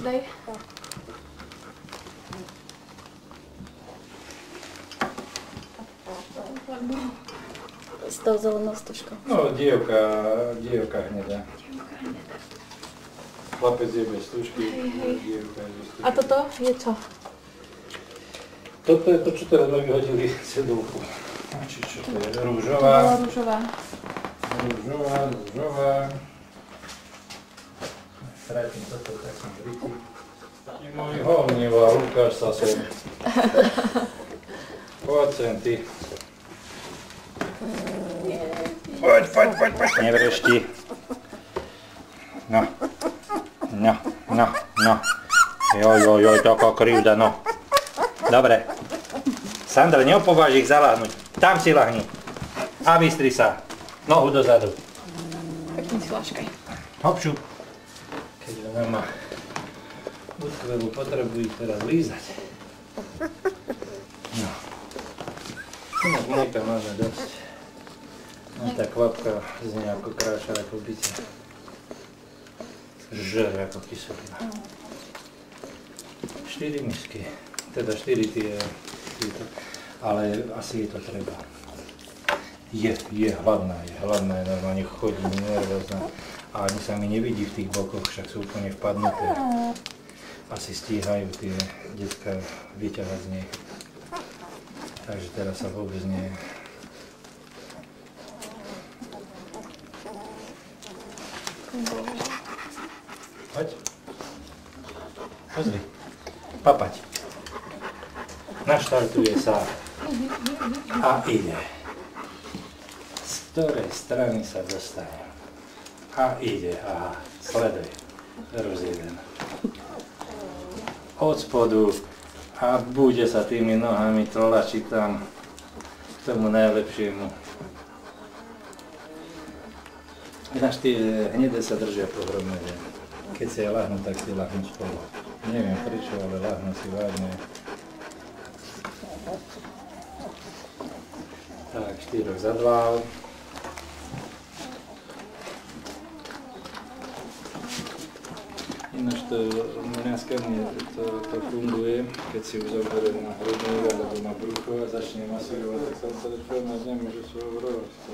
Daj. S tou zelenou stužkou. No, dievka hnedá. Chlapec je bez stužky, dievka je bez stužky. A toto je čo? Toto je to, čo teraz sme vyhodili cedulku. Či čo to je? Rúžová. To bola rúžová. Rúžová. Stratím toto, tak som vrytý. I môj hovnivá, Lukáš sa sem. Poď sem, ty. Poď. Nevrešti. No. Joj, taká krivda, no. Dobre. Sandra, neopováž ich zaláhnuť. Tam si lahni. A vystri sa. Nohu dozadu. Takým si láškaj. Hopšu. Keď ona má utkvelú, potrebujú ich teraz lízať. No. Inak mlieka máme dosť. No tá kvapka znie ako kráša, ako bice. Žere ako kyselina. 4 misky. Teda 4 tieto. Ale asi je to treba. Je hladná, je normálne chodí, nervózna. A ani sa mi nevidí v tých bokoch, však sú úplne vpadnuté. Asi stíhajú tie decká vyťahať z nej. Takže teraz sa vôbec nie... Poď. Pozri. Papať. Naštartuje sa. A ide. Z ktorej strany sa dostane. A ide. Aha. Sleduj. Rozjeden. Od spodu. A bude sa tými nohami tlačiť tam k tomu najlepšiemu. Ináč tie hnedé sa držia pohromade. Keď si aj lahnú, tak si lahnú spolu. Neviem prečo, ale lahnú si vážne. Tak, 4 zadlál. Ináč to mňaskanie to funguje, keď si ju zoberiem na hrudník alebo na brucho a začne masírovať, tak sa to nemôže sú obrovské.